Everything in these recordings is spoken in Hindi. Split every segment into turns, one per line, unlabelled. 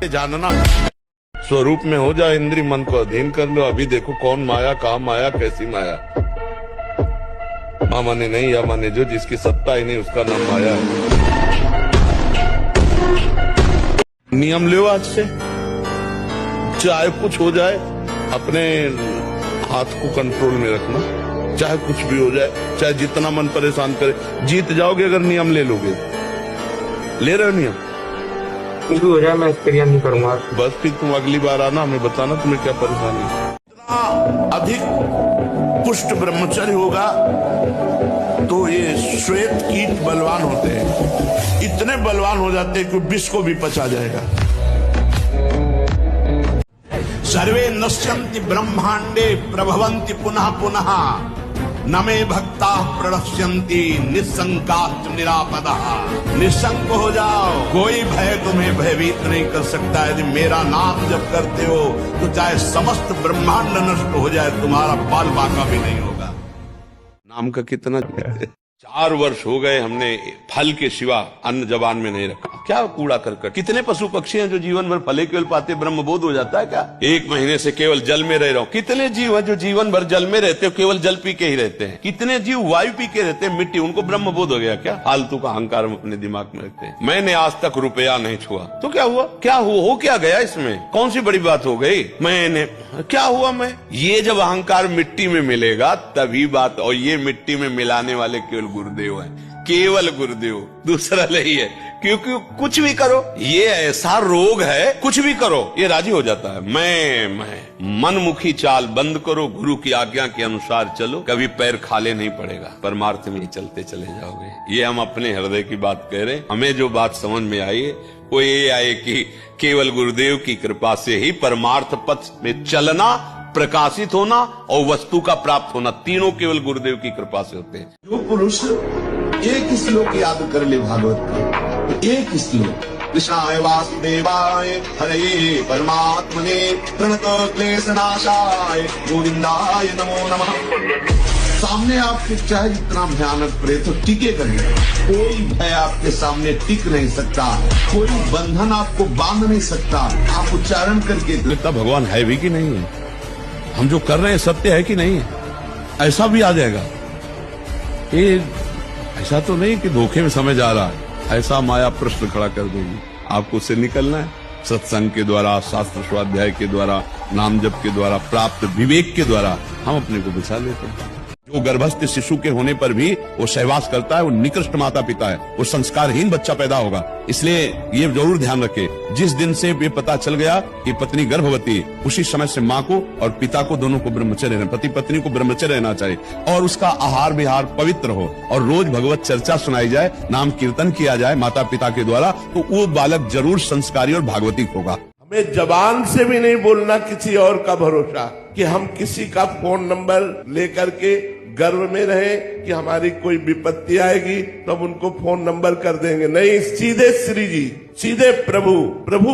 जानना स्वरूप में हो जाए, इंद्रिय मन को अधीन कर लो। अभी देखो कौन माया, कहाँ माया, कैसी माया। माँ माने नहीं या माने जो, जिसकी सत्ता ही नहीं उसका नाम माया है। नियम लो आज से, चाहे कुछ हो जाए अपने हाथ को कंट्रोल में रखना, चाहे कुछ भी हो जाए, चाहे जितना मन परेशान करे। जीत जाओगे अगर नियम ले लोगे। ले रहे हो नियम,
कुछ भी हो जाए मैं क्रिया नहीं करूंगा।
बस फिर तुम अगली बार आना, हमें बताना तुम्हें क्या परेशानी है। इतना अधिक पुष्ट ब्रह्मचर्य होगा तो ये श्वेत कीट बलवान होते हैं, इतने बलवान हो जाते हैं कि विष को भी पचा जाएगा। सर्वे नश्यन्ति ब्रह्मांडे प्रभवन्ति पुनः पुनः, न मे भक्ता प्रणश्यन्ति निसंकाश्च निरापदः। निसंक हो जाओ, कोई भय तुम्हें भयभीत नहीं कर सकता। यदि मेरा नाम जब करते हो तो चाहे समस्त ब्रह्मांड नष्ट हो जाए, तुम्हारा बाल बाका भी नहीं होगा। नाम का कितना 4 वर्ष हो गए हमने फल के सिवा अन्न जबान में नहीं रखा। क्या कूड़ा करकट। कितने पशु पक्षी हैं जो जीवन भर फले केवल पाते, ब्रह्म बोध हो जाता है क्या? 1 महीने से केवल जल में रह रहा हूं। कितने जीव हैं जो जीवन भर जल में रहते हो, केवल जल पी के ही रहते हैं। कितने जीव वायु पी के रहते हैं, मिट्टी, उनको ब्रह्म बोध हो गया क्या? फालतू का अहंकार हम अपने दिमाग में रखते हैं। मैंने आज तक रुपया नहीं छुआ, तो क्या हुआ? क्या हुआ? हो क्या गया इसमें? कौन सी बड़ी बात हो गई? मैंने क्या हुआ? मैं ये जब अहंकार मिट्टी में मिलेगा तभी बात। और ये मिट्टी में मिलाने वाले केवल गुरुदेव हैं, केवल गुरुदेव, दूसरा नहीं है। क्योंकि कुछ भी करो, ये ऐसा रोग है, कुछ भी करो ये राजी हो जाता है। मैं मनमुखी चाल बंद करो, गुरु की आज्ञा के अनुसार चलो, कभी पैर खाले नहीं पड़ेगा, परमार्थ में ही चलते चले जाओगे। ये हम अपने हृदय की बात कह रहे हैं। हमें जो बात समझ में आई है वो ये आए कि केवल गुरुदेव की कृपा से ही परमार्थ पथ में चलना, प्रकाशित होना और वस्तु का प्राप्त होना, तीनों केवल गुरुदेव की कृपा से होते हैं।
जो पुरुष एक श्लोक याद कर ले भागवत का, एक श्लोक, कृष्णाय वासुदेवाय हरे परमात्मने प्रणत क्लेशनाशाय गोविंदाय नमो नमः। सामने आपके चाहे जितना भयानक प्रेत हो, टिके करेगा। कोई भय आपके सामने टिक नहीं सकता, कोई बंधन आपको बांध नहीं सकता। आप उच्चारण करके
इतना भगवान है भी कि नहीं है, हम जो कर रहे हैं सत्य है कि नहीं है, ऐसा भी आ जाएगा। ये ऐसा तो नहीं कि धोखे में समझ आ रहा है, ऐसा माया प्रश्न खड़ा कर देगी। आपको उससे निकलना है सत्संग के द्वारा, शास्त्र स्वाध्याय के द्वारा, नाम जप के द्वारा, प्राप्त विवेक के द्वारा हम अपने को बचा लेते हैं। जो गर्भस्थ शिशु के होने पर भी वो सहवास करता है, वो निकृष्ट माता पिता है, वो संस्कारहीन बच्चा पैदा होगा। इसलिए ये जरूर ध्यान रखे, जिस दिन से ये पता चल गया कि पत्नी गर्भवती, उसी समय से माँ को और पिता को दोनों को ब्रह्मचर्य रहना, पति पत्नी को ब्रह्मचर्य रहना चाहिए, और उसका आहार विहार पवित्र हो, और रोज भगवत चर्चा सुनाई जाए, नाम कीर्तन किया जाए माता पिता के द्वारा, तो वो बालक जरूर संस्कारी और भागवतिक होगा। हमें जबान से भी नहीं बोलना किसी और का भरोसा, कि हम किसी का फोन नंबर लेकर के गर्व में रहे कि हमारी कोई विपत्ति आएगी तो हम उनको फोन नंबर कर देंगे। नहीं, सीधे श्री जी, सीधे प्रभु, प्रभु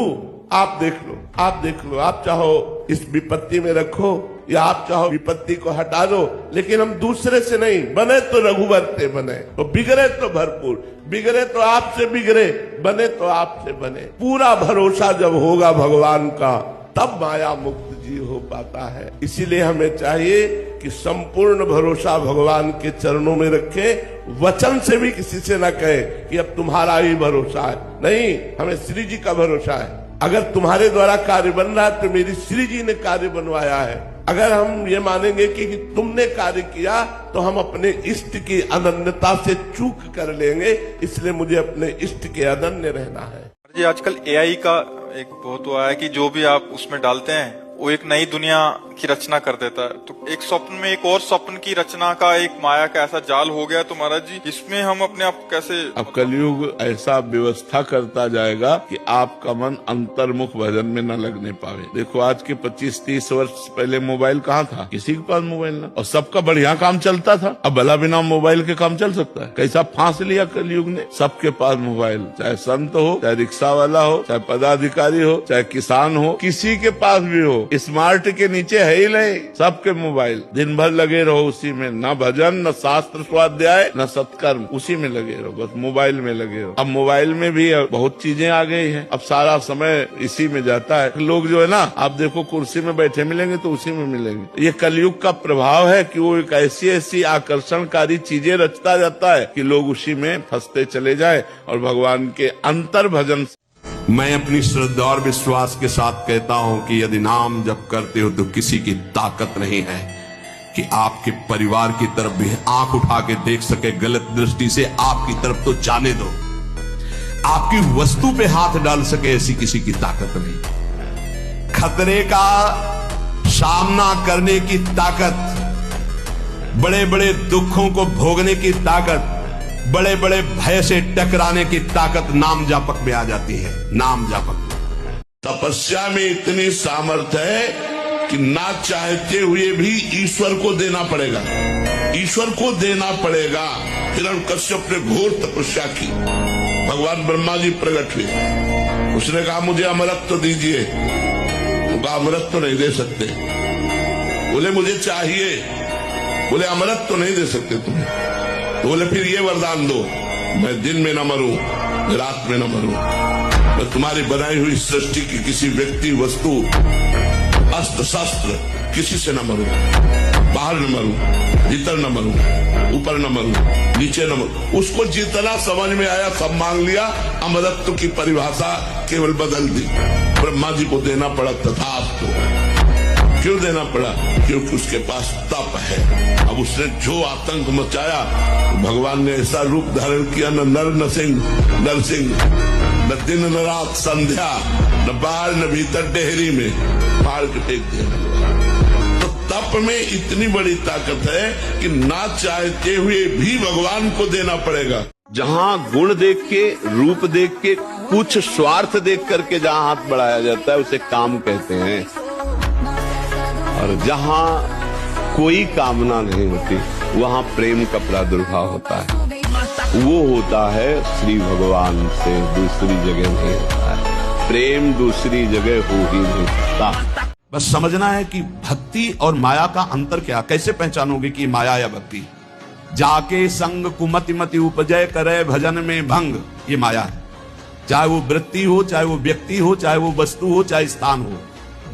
आप देख लो, आप देख लो, आप चाहो इस विपत्ति में रखो या आप चाहो विपत्ति को हटा दो, लेकिन हम दूसरे से नहीं। बने तो रघुवर से बने, तो बिगड़े तो भरपूर, बिगड़े तो आपसे बिगड़े, बने तो आपसे बने। पूरा भरोसा जब होगा भगवान का, तब माया मुक्त जीव हो पाता है। इसीलिए हमें चाहिए कि संपूर्ण भरोसा भगवान के चरणों में रखें। वचन से भी किसी से न कहे कि अब तुम्हारा ही भरोसा है, नहीं, हमें श्री जी का भरोसा है। अगर तुम्हारे द्वारा कार्य बन रहा है तो मेरी श्री जी ने कार्य बनवाया है। अगर हम ये मानेंगे कि तुमने कार्य किया तो हम अपने इष्ट की अनन्यता से चूक कर लेंगे। इसलिए मुझे अपने इष्ट के अनन्य रहना है।
जी आजकल एआई का एक बहुत हुआ है कि जो भी आप उसमें डालते हैं वो एक नई दुनिया की रचना कर देता है। तो एक स्वप्न में एक और स्वप्न की रचना का एक माया का ऐसा जाल हो गया। तो महाराज जी इसमें हम अपने आप को कैसे?
अब कलयुग ऐसा व्यवस्था करता जाएगा कि आपका मन अंतर्मुख भजन में न लगने पावे। देखो आज के 25-30 वर्ष पहले मोबाइल कहाँ था, किसी के पास मोबाइल ना, और सबका बढ़िया काम चलता था। अब भला बिना मोबाइल के काम चल सकता है? कैसा फांस लिया कलयुग ने, सबके पास मोबाइल, चाहे संत हो, चाहे रिक्शा वाला हो, चाहे पदाधिकारी हो, चाहे किसान हो, किसी के पास भी हो, स्मार्ट के नीचे है ही नहीं, सबके मोबाइल, दिन भर लगे रहो उसी में, न भजन न शास्त्र स्वाध्याय न सत्कर्म, उसी में लगे रहो, बस मोबाइल में लगे रहो। अब मोबाइल में भी बहुत चीजें आ गई हैं, अब सारा समय इसी में जाता है। लोग जो है ना, आप देखो कुर्सी में बैठे मिलेंगे तो उसी में मिलेंगे। ये कलयुग का प्रभाव है कि वो एक ऐसी ऐसी आकर्षणकारी चीजें रचता जाता है कि लोग उसी में फंसते चले जाए और भगवान के अंतर भजन।
मैं अपनी श्रद्धा और विश्वास के साथ कहता हूं कि यदि नाम जप करते हो तो किसी की ताकत नहीं है कि आपके परिवार की तरफ भी आंख उठा के देख सके गलत दृष्टि से, आपकी तरफ तो जाने दो, आपकी वस्तु पे हाथ डाल सके, ऐसी किसी की ताकत नहीं। खतरे का सामना करने की ताकत, बड़े बड़े दुखों को भोगने की ताकत, बड़े बड़े भय से टकराने की ताकत नाम जापक में आ जाती है। नाम जापक तपस्या में इतनी सामर्थ्य है कि ना चाहते हुए भी ईश्वर को देना पड़ेगा, ईश्वर को देना पड़ेगा। हिरण्यकश्यप ने घोर तपस्या की, भगवान ब्रह्मा जी प्रकट हुए, उसने कहा मुझे अमरत्व दीजिए, तो कहा अमरत्व नहीं दे सकते। बोले मुझे चाहिए, बोले अमरत्व नहीं दे सकते तुम्हें। तो बोले फिर ये वरदान दो, मैं दिन में न मरूं, रात में न मरूं, मैं तुम्हारी बनाई हुई सृष्टि की किसी व्यक्ति वस्तु अस्त्र शस्त्र किसी से न मरूं, बाहर न मरूं, भीतर न मरूं, ऊपर न मरूं, नीचे न मरूं। उसको जितना समझ में आया सब मांग लिया, अमरत्व की परिभाषा केवल बदल दी। ब्रह्मा जी को देना पड़ा तथास्तु। क्यों देना पड़ा? क्योंकि उसके पास तप है। अब उसने जो आतंक मचाया, भगवान ने ऐसा रूप धारण किया, न नर न सिंह नरसिंह, न दिन न रात संध्या, न बाहर न भीतर, डेहरी में मार के फेंक दिया। तो तप में इतनी बड़ी ताकत है कि ना चाहते हुए भी भगवान को देना पड़ेगा।
जहाँ गुण देख के, रूप देख के, कुछ स्वार्थ देख करके जहाँ हाथ बढ़ाया जाता है उसे काम कहते हैं, और जहाँ कोई कामना नहीं होती वहाँ प्रेम का प्रादुर्भाव होता है। वो होता है श्री भगवान से, दूसरी जगह नहीं होता है। प्रेम दूसरी जगह हो ही नहीं सकता। बस समझना है कि भक्ति और माया का अंतर क्या, कैसे पहचानोगे कि माया या भक्ति? जाके संग कुमति मति उपजय करे भजन में भंग, ये माया है। चाहे वो वृत्ति हो, चाहे वो व्यक्ति हो, चाहे वो वस्तु हो, चाहे स्थान हो।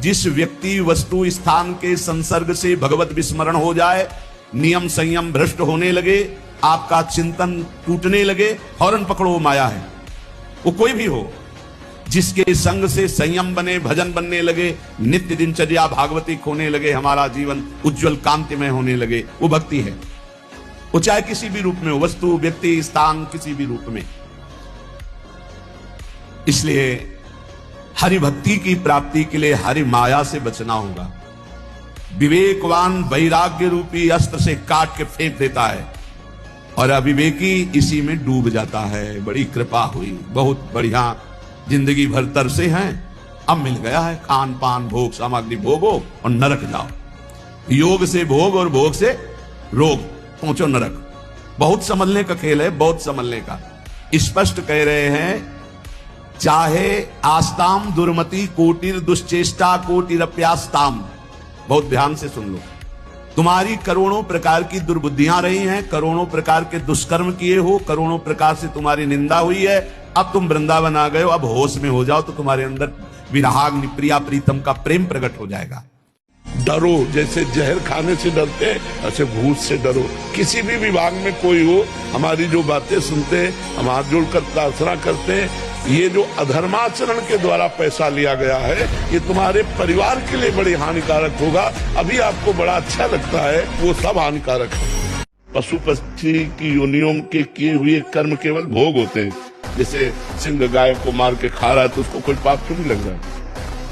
जिस व्यक्ति वस्तु स्थान के संसर्ग से भगवत विस्मरण हो जाए, नियम संयम भ्रष्ट होने लगे, आपका चिंतन टूटने लगे, फौरन पकड़ो माया है। वो कोई भी हो, जिसके संग से संयम बने, भजन बनने लगे, नित्य दिनचर्या भागवती होने लगे, हमारा जीवन उज्जवल कांतिमय होने लगे, वो भक्ति है। वो चाहे किसी भी रूप में हो, वस्तु व्यक्ति स्थान किसी भी रूप में। इसलिए हरि भक्ति की प्राप्ति के लिए हरि माया से बचना होगा। विवेकवान वैराग्य रूपी अस्त्र से काट के फेंक देता है और अविवेकी इसी में डूब जाता है। बड़ी कृपा हुई, बहुत बढ़िया, जिंदगी भर तरसे हैं, अब मिल गया है खान पान भोग सामग्री, भोगो और नरक जाओ। योग से भोग और भोग से रोग, पहुंचो नरक। बहुत समझने का खेल है, बहुत समझने का। स्पष्ट कह रहे हैं, चाहे आस्ताम दुर्मति कोटिर दुश्चेष्टा कोटिरप्यास्ताम। बहुत ध्यान से सुन लो। तुम्हारी करोड़ों प्रकार की दुर्बुद्धियां रही हैं, करोड़ों प्रकार के दुष्कर्म किए हो, करोड़ों प्रकार से तुम्हारी निंदा हुई है। अब तुम वृंदावन आ गए हो, अब होश में हो जाओ तो तुम्हारे अंदर विराग प्रिया प्रीतम का प्रेम प्रकट हो जाएगा। डरो, जैसे जहर खाने से डरते हैं ऐसे भूत से डरो। किसी भी विभाग में कोई हो, हमारी जो बातें सुनते हैं, हम हाथ जोड़कर प्रार्थना करते हैं। ये जो अधर्माचरण के द्वारा पैसा लिया गया है, ये तुम्हारे परिवार के लिए बड़ी हानिकारक होगा। अभी आपको बड़ा अच्छा लगता है, वो सब हानिकारक है। पशु पक्षी की योनियों के किए हुए कर्म केवल भोग होते हैं। जैसे सिंह गाय को मार के खा रहा है तो उसको कोई पाप थोड़ी लग रहा है।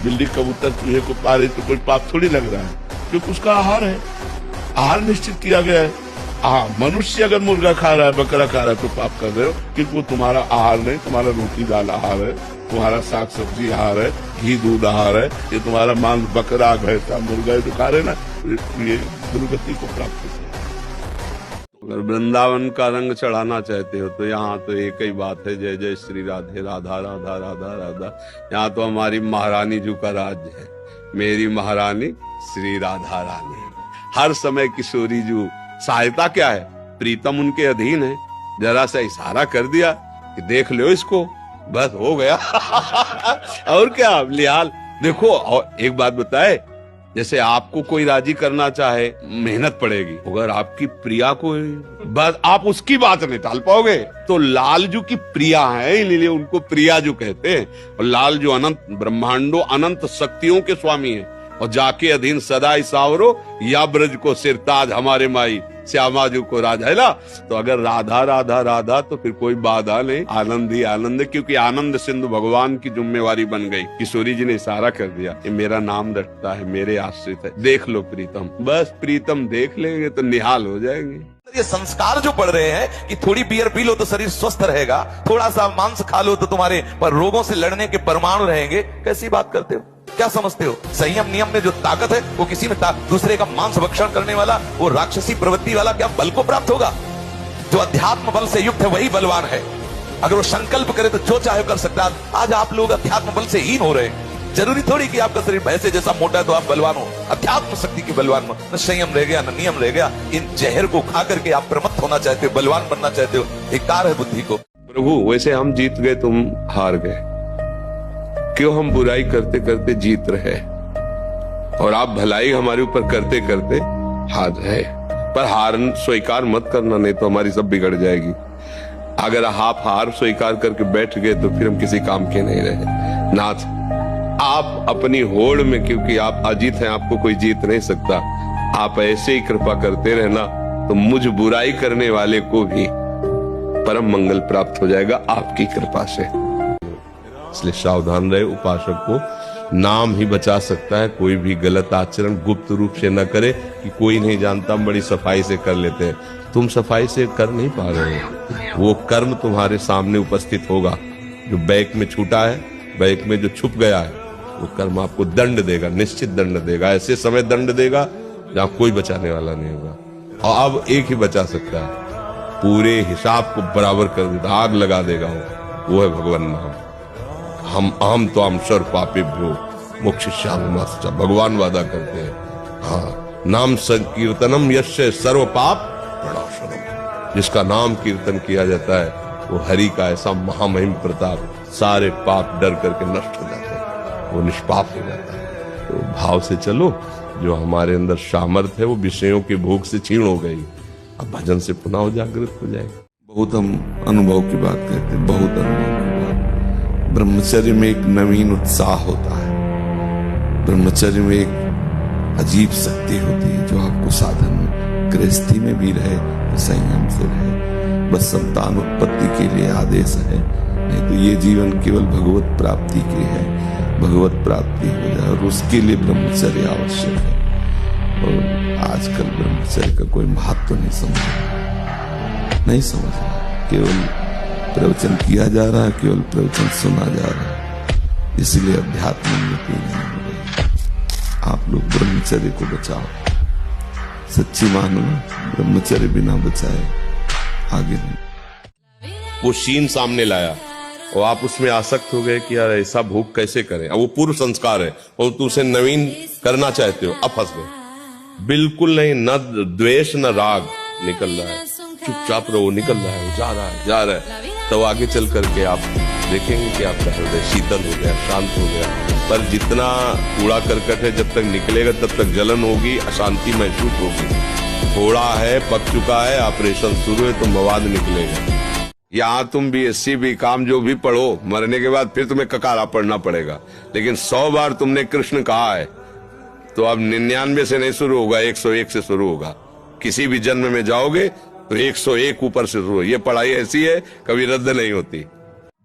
बिल्ली कबूतर चूहे को पा रही तो कोई पाप थोड़ी लग रहा है, क्योंकि उसका आहार है, आहार निश्चित किया गया है। मनुष्य अगर मुर्गा खा रहा है, बकरा खा रहा है तो पाप कर रहे हो, क्योंकि वो तुम्हारा आहार नहीं, तुम्हारा रोटी दाल आहार है, तुम्हारा साग सब्जी आहार है, घी दूध आहार है। ये तुम्हारा मांस बकरा भैंसा मुर्गा जो खा रहे ना, ये दुर्गति को प्राप्त अगर वृंदावन का रंग चढ़ाना चाहते हो तो यहाँ तो एक ही बात है, जय जय श्री राधे, राधा राधा राधा राधा। यहाँ तो हमारी महारानी जी का राज्य है, मेरी महारानी श्री राधा रानी। हर समय किशोरी जी, सहायता क्या है, प्रीतम उनके अधीन है, जरा सा इशारा कर दिया कि देख लो इसको, बस हो गया। और क्या लिहाल। देखो, और एक बात बताए, जैसे आपको कोई राजी करना चाहे, मेहनत पड़ेगी, अगर आपकी प्रिया को बस आप उसकी बात नहीं टाल पाओगे। तो लालजू की प्रिया है, इसलिए उनको प्रियाजू कहते हैं। और लालजू अनंत ब्रह्मांडों अनंत शक्तियों के स्वामी हैं, और जाके अधीन सदा सावरो, या ब्रज को सिरताज हमारे माई श्यामाजू को राजा है ना। तो अगर राधा राधा राधा तो फिर कोई बाधा नहीं, आनंद ही आनंद, क्योंकि आनंद सिंधु भगवान की जिम्मेवारी बन गई। किशोरी जी ने इशारा कर दिया, ये मेरा नाम रटता है, मेरे आश्रित है, देख लो प्रीतम। बस प्रीतम देख लेंगे तो निहाल हो जाएंगे।
ये संस्कार जो पड़ रहे हैं कि थोड़ी बियर पी लो तो शरीर स्वस्थ रहेगा, थोड़ा सा मांस खा लो तो तुम्हारे पर रोगों से लड़ने के परमाणु रहेंगे, कैसी बात करते हो? क्या समझते हो? संयम नियम में जो ताकत है वो किसी में दूसरे का मांस भक्षण करने वाला, वो राक्षसी प्रवृत्ति वाला क्या बल को प्राप्त होगा? जो अध्यात्म बल से युक्त है वही बलवान है। अगर वो संकल्प करे तो जो चाहे कर सकता है। आज आप लोग अध्यात्म बल से हीन हो रहे हैं। जरूरी थोड़ी कि आपका शरीर भैंसे जैसा मोटा है तो आप बलवान हो। अध्यात्म शक्ति की बलवान हो। न संयम रह गया, न नियम रह गया। इन जहर को खा करके आप प्रमत्त होना चाहते हो, बलवान बनना चाहते हो, धिक्कार है बुद्धि को।
प्रभु, वैसे हम जीत गए, तुम हार गए, क्यों हम बुराई करते करते जीत रहे, और आप भलाई हमारे ऊपर करते करते हार रहे। पर हार स्वीकार मत करना, नहीं तो हमारी सब बिगड़ जाएगी। अगर आप हार स्वीकार करके बैठ गए तो फिर हम किसी काम के नहीं रहे। नाथ, आप अपनी होड़ में, क्योंकि आप अजीत हैं, आपको कोई जीत नहीं सकता, आप ऐसे ही कृपा करते रहना तो मुझ बुराई करने वाले को भी परम मंगल प्राप्त हो जाएगा आपकी कृपा से। इसलिए सावधान रहे। उपासक को नाम ही बचा सकता है। कोई भी गलत आचरण गुप्त रूप से न करे कि कोई नहीं जानता, हम बड़ी सफाई से कर लेते हैं। तुम सफाई से कर नहीं पा रहे हो। वो कर्म तुम्हारे सामने उपस्थित होगा जो बैक में छूटा है, बैक में जो छुप गया है, वो कर्म आपको दंड देगा, निश्चित दंड देगा। ऐसे समय दंड देगा जहां कोई बचाने वाला नहीं होगा। और अब एक ही बचा सकता है, पूरे हिसाब को बराबर कर देता, आग लगा देगा वो है भगवान नाम। हम तो हम सर्व पापेभ्यो मोक्षयिष्यामि, भगवान वादा करते हैं। हाँ, नाम संकीर्तनम यस्य सर्व पाप प्रणाशनम। जिसका नाम कीर्तन किया जाता है वो हरि का ऐसा महामहिम प्रताप, सारे पाप डर करके नष्ट हो जाते हैं, वो निष्पाप हो जाता है। तो भाव से चलो, जो हमारे अंदर सामर्थ है वो विषयों की भूख से क्षीण हो गई, अब भजन से पुनः जागृत हो जाएगा। बहुत हम अनुभव की बात कहते हैं, बहुत अनुभव की बात। ब्रह्मचर्य में एक नवीन उत्साह होता है, ब्रह्मचर्य में एक अजीब शक्ति होती है जो आपको साधन में, गृहस्थी में भी रहे तो संयम से रहे। बस संतान उत्पत्ति के लिए आदेश है, नहीं तो ये जीवन केवल भगवत प्राप्ति के है, भगवत प्राप्ति हो जाए, और उसके लिए ब्रह्मचर्य आवश्यक है। और आजकल ब्रह्मचर्य का कोई महत्व नहीं समझ रहा, केवल प्रवचन किया जा रहा है, केवल प्रवचन सुना जा रहा है, इसलिए अध्यात्म उन्नति नहीं हो रही। आप लोग ब्रह्मचर्य को बचाओ, सच्ची मानना ब्रह्मचर्य बिना बचाए आगे नहीं। वो शीन सामने लाया और आप उसमें आसक्त हो गए कि यार ऐसा भोग कैसे करें, अब वो पूर्व संस्कार है और तुम उसे नवीन करना चाहते हो, अब फंस गए। बिल्कुल नहीं, न द्वेष न राग निकल रहा है, चुपचाप रहो, निकल रहा है, जा रहा है। तो आगे चल करके आप देखेंगे कि आपका हृदय शीतल हो गया, शांत हो गया। पर जितना कूड़ा करकट है जब तक निकलेगा तब तक जलन होगी, अशांति महसूस होगी। थोड़ा है, पक चुका है, ऑपरेशन शुरू है तो मवाद निकलेगा। यहाँ तुम BSc BCom जो भी पढ़ो, मरने के बाद फिर तुम्हें ककारा पढ़ना पड़ेगा। लेकिन 100 बार तुमने कृष्ण कहा है तो अब 99 से नहीं शुरू होगा, 101 से शुरू होगा। किसी भी जन्म में जाओगे तो 101 ऊपर से शुरू। ये पढ़ाई ऐसी है, कभी रद्द नहीं होती।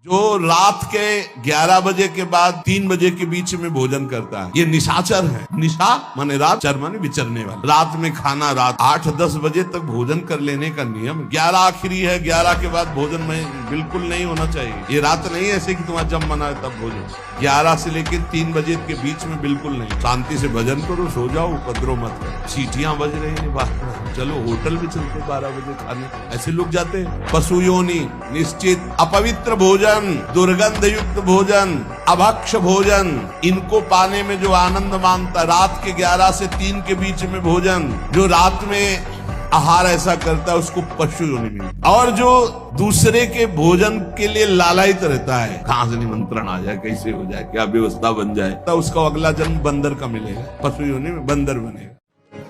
जो रात के 11 बजे के बाद 3 बजे के बीच में भोजन करता है, ये निशाचर है। निशा माने रात, चर माने विचरने वाला। रात में खाना, रात 8-10 बजे तक भोजन कर लेने का नियम। 11 आखिरी है, 11 के बाद भोजन में बिल्कुल नहीं होना चाहिए। ये रात नहीं ऐसे कि तुम्हारा जब मना है तब भोजन। 11 से लेकर 3 बजे के बीच में बिल्कुल नहीं। शांति से भजन करो, सो जाओ, उपद्रव मत करो। सीटियां बज रही है बाहर, चलो होटल भी चलते 12 बजे खाने, ऐसे लोग जाते हैं। पशु योनि निश्चित, अपवित्र भोजन, दुर्गंध युक्त भोजन, अभक्ष भोजन, इनको पाने में जो आनंद मानता, रात के 11 से 3 के बीच में भोजन, जो रात में आहार ऐसा करता है उसको पशु योनि मिलती। और जो दूसरे के भोजन के लिए लालायित रहता है, कहां से निमंत्रण आ जाए, कैसे हो जाए, क्या व्यवस्था बन जाए, तो उसका अगला जन्म बंदर का मिलेगा, पशु योनि में बंदर बनेगा।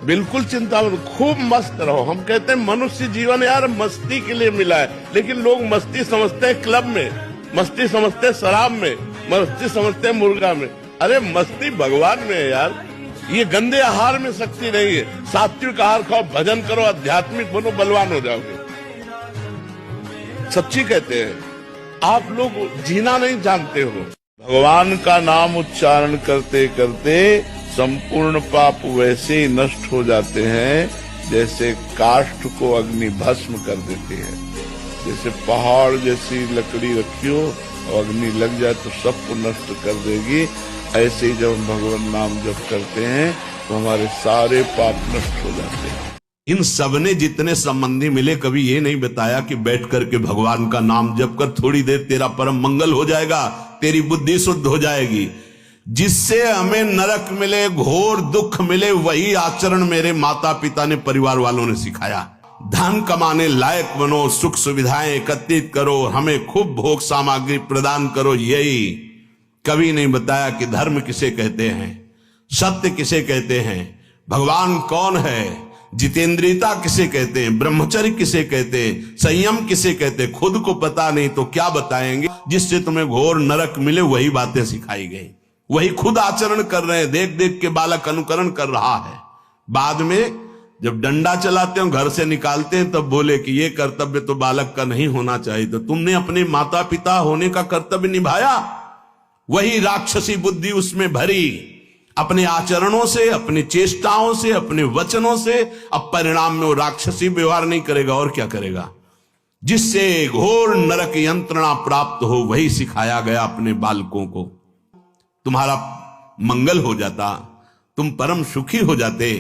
बिल्कुल चिंता मत, खूब मस्त रहो। हम कहते हैं मनुष्य जीवन यार मस्ती के लिए मिला है, लेकिन लोग मस्ती समझते हैं क्लब में, मस्ती समझते हैं शराब में, मस्ती समझते हैं मुर्गा में। अरे मस्ती भगवान में है यार। ये गंदे आहार में शक्ति नहीं है। सात्विक आहार खाओ, भजन करो, आध्यात्मिक बनो, बलवान हो जाओगे। सच्ची कहते हैं, आप लोग जीना नहीं जानते हो। भगवान का नाम उच्चारण करते करते संपूर्ण पाप वैसे ही नष्ट हो जाते हैं जैसे काष्ठ को अग्नि भस्म कर देती है। जैसे पहाड़ जैसी लकड़ी रखी हो और अग्नि लग जाए तो सबको नष्ट कर देगी। ऐसे ही जब हम भगवान नाम जप करते हैं तो हमारे सारे पाप नष्ट हो जाते हैं। इन सबने जितने संबंधी मिले कभी ये नहीं बताया कि बैठ करके भगवान का नाम जप कर थोड़ी देर तेरा परम मंगल हो जाएगा, तेरी बुद्धि शुद्ध हो जाएगी। जिससे हमें नरक मिले, घोर दुख मिले, वही आचरण मेरे माता पिता ने, परिवार वालों ने सिखाया। धन कमाने लायक बनो, सुख सुविधाएं एकत्रित करो, हमें खूब भोग सामग्री प्रदान करो, यही कभी नहीं बताया कि धर्म किसे कहते हैं, सत्य किसे कहते हैं, भगवान कौन है, जितेंद्रियता किसे कहते हैं, ब्रह्मचर्य किसे कहते हैं, संयम किसे कहते हैं। खुद को पता नहीं तो क्या बताएंगे। जिससे तुम्हें घोर नरक मिले वही बातें सिखाई गई, वही खुद आचरण कर रहे हैं। देख देख के बालक अनुकरण कर रहा है। बाद में जब डंडा चलाते हो, घर से निकालते हैं, तब बोले कि ये कर्तव्य तो बालक का नहीं होना चाहिए। तो तुमने अपने माता पिता होने का कर्तव्य निभाया, वही राक्षसी बुद्धि उसमें भरी, अपने आचरणों से, अपनी चेष्टाओं से, अपने वचनों से। अब परिणाम में वो राक्षसी व्यवहार नहीं करेगा और क्या करेगा। जिससे घोर नरक यंत्रणा प्राप्त हो वही सिखाया गया अपने बालकों को। तुम्हारा मंगल हो जाता, तुम परम सुखी हो जाते।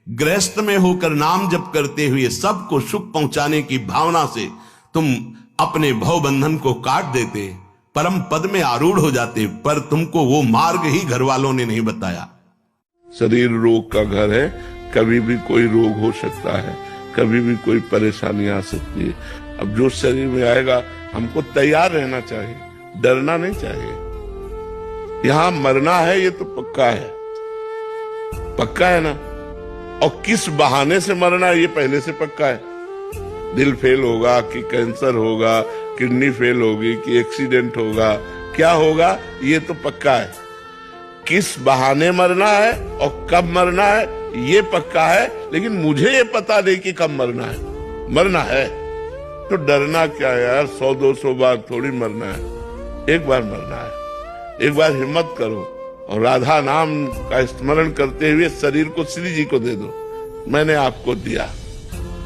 गृहस्थ में होकर नाम जप करते हुए सबको सुख पहुंचाने की भावना से तुम अपने भव बंधन को काट देते, परम पद में आरूढ़ हो जाते। पर तुमको वो मार्ग ही घर वालों ने नहीं बताया। शरीर रोग का घर है, कभी भी कोई रोग हो सकता है, कभी भी कोई परेशानी आ सकती है। अब जो शरीर में आएगा हमको तैयार रहना चाहिए, डरना नहीं चाहिए। यहां मरना है ये तो पक्का है, पक्का है ना। और किस बहाने से मरना है ये पहले से पक्का है। दिल फेल होगा कि कैंसर होगा, किडनी फेल होगी कि एक्सीडेंट होगा, क्या होगा ये तो पक्का है। किस बहाने मरना है और कब मरना है ये पक्का है, लेकिन मुझे ये पता नहीं कि कब मरना है। मरना है तो डरना क्या है यार, 100-200 बार थोड़ी मरना है, एक बार मरना है। एक बार हिम्मत करो और राधा नाम का स्मरण करते हुए शरीर को श्री जी को दे दो। मैंने आपको दिया,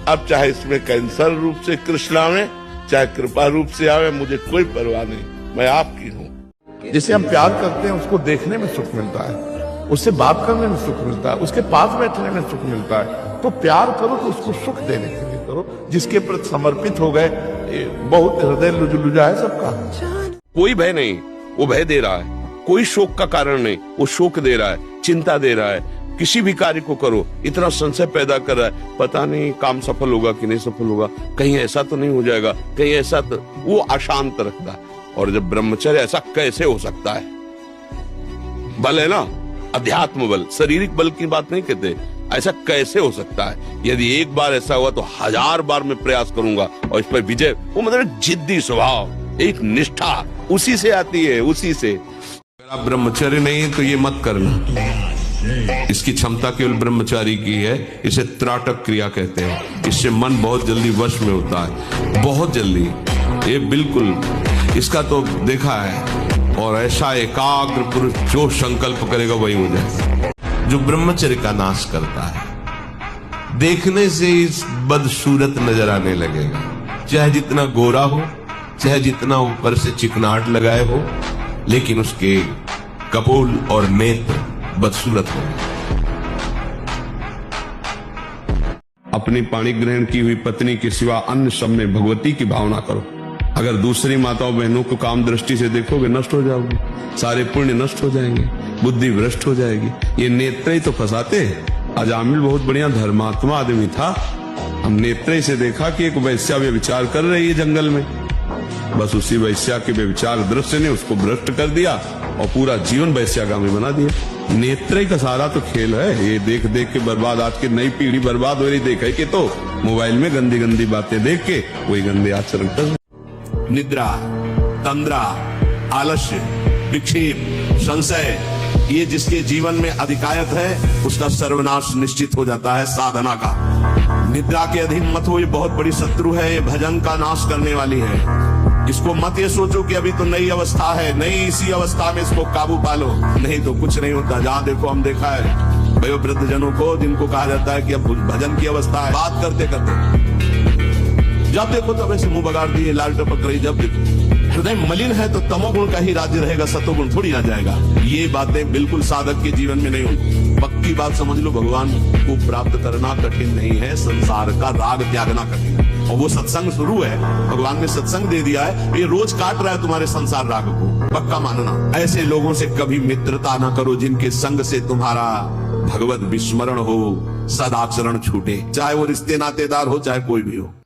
अब चाहे इसमें कैंसर रूप से कृष्ण आवे, चाहे कृपा रूप से आवे, मुझे कोई परवाह नहीं, मैं आपकी हूँ। जिसे हम प्यार करते हैं उसको देखने में सुख मिलता है, उससे बात करने में सुख मिलता है, उसके पास बैठने में सुख मिलता है। तो प्यार करो तो उसको सुख देने के लिए करो। जिसके प्रति समर्पित हो गए, बहुत हृदय लुजा है सबका।
कोई भय नहीं, वो भय दे रहा है। कोई शोक का कारण नहीं, वो शोक दे रहा है, चिंता दे रहा है। किसी भी कार्य को करो इतना संशय पैदा कर रहा है, पता नहीं काम सफल होगा कि नहीं सफल होगा, कहीं ऐसा तो नहीं हो जाएगा, कहीं ऐसा तो, वो अशांत रखता है। और जब ब्रह्मचर्य, ऐसा कैसे हो सकता है। बल है ना, अध्यात्म बल, शारीरिक बल की बात नहीं कहते, ऐसा कैसे हो सकता है। यदि एक बार ऐसा हुआ तो 1000 बार मैं प्रयास करूंगा और इस पर विजय। वो मतलब जिद्दी स्वभाव, एक निष्ठा उसी से आती है, उसी से। अगर आप ब्रह्मचर्य नहीं है तो ये मत करना। इसकी क्षमता केवल ब्रह्मचारी की है। इसे त्राटक क्रिया कहते हैं। इससे मन बहुत जल्दी वश में होता है, बहुत जल्दी। ये बिल्कुल इसका तो देखा है। और ऐसा एकाग्र पुरुष जो संकल्प करेगा वही हो जाए।
जो ब्रह्मचर्य का नाश करता है, देखने से इस बदसूरत नजर आने लगेगा, चाहे जितना गोरा हो, चाहे जितना ऊपर से चिकनाट लगाए हो, लेकिन उसके कपोल और नेत्र बदसूरत हो।
अपनी पाणी ग्रहण की हुई पत्नी के सिवा अन्य सब में भगवती की भावना करो। अगर दूसरी माताओं बहनों को काम दृष्टि से देखोगे नष्ट हो जाओगे, सारे पुण्य नष्ट हो जाएंगे, बुद्धि भ्रष्ट हो जाएगी। ये नेत्र ही तो फंसाते हैं। अजामिल बहुत बढ़िया धर्मात्मा आदमी था, हम नेत्र से देखा कि एक वैश्या व्यभिचार कर रही है जंगल में, बस उसी वैश्या के व्यभिचार दृश्य ने उसको भ्रष्ट कर दिया और पूरा जीवन वैश्यागामी बना दिया। नेत्र का सारा तो खेल है। ये देख देख के बर्बाद, आज की नई पीढ़ी बर्बाद हो रही। देखे कि तो मोबाइल में गंदी गंदी बातें देख के वही गंदे आचरण कर।
निद्रा, तंद्रा, आलस्य, विक्षेप, संशय, ये जिसके जीवन में अधिकायत है उसका सर्वनाश निश्चित हो जाता है साधना का। निद्रा के अधीन मत हो, ये बहुत बड़ी शत्रु है, ये भजन का नाश करने वाली है। इसको मत ये सोचो कि अभी तो नई अवस्था है, नहीं, इसी अवस्था में इसको काबू पालो, नहीं तो कुछ नहीं होता। जहां देखो हम देखा है वयोवृद्ध जनों को, जिनको कहा जाता है कि अब भजन की अवस्था है, बात करते करते जब देखो तब ऐसे मुंह बगाड़ दिए, लाल टपक रही। जब देखो हृदय मलिन है तो तमोगुण का ही राज्य रहेगा, सतोगुण थोड़ी आ जाएगा। ये बातें बिल्कुल साधक के जीवन में नहीं होती। पक्की बात समझ लो, भगवान को प्राप्त करना कठिन नहीं है, संसार का राग त्यागना कठिन है। और वो सत्संग शुरू है, भगवान ने सत्संग दे दिया है, ये रोज काट रहा है तुम्हारे संसार राग को, पक्का मानना। ऐसे लोगों से कभी मित्रता ना करो जिनके संग से तुम्हारा भगवत विस्मरण हो, सदाचरण छूटे, चाहे वो रिश्ते नातेदार हो, चाहे कोई भी हो।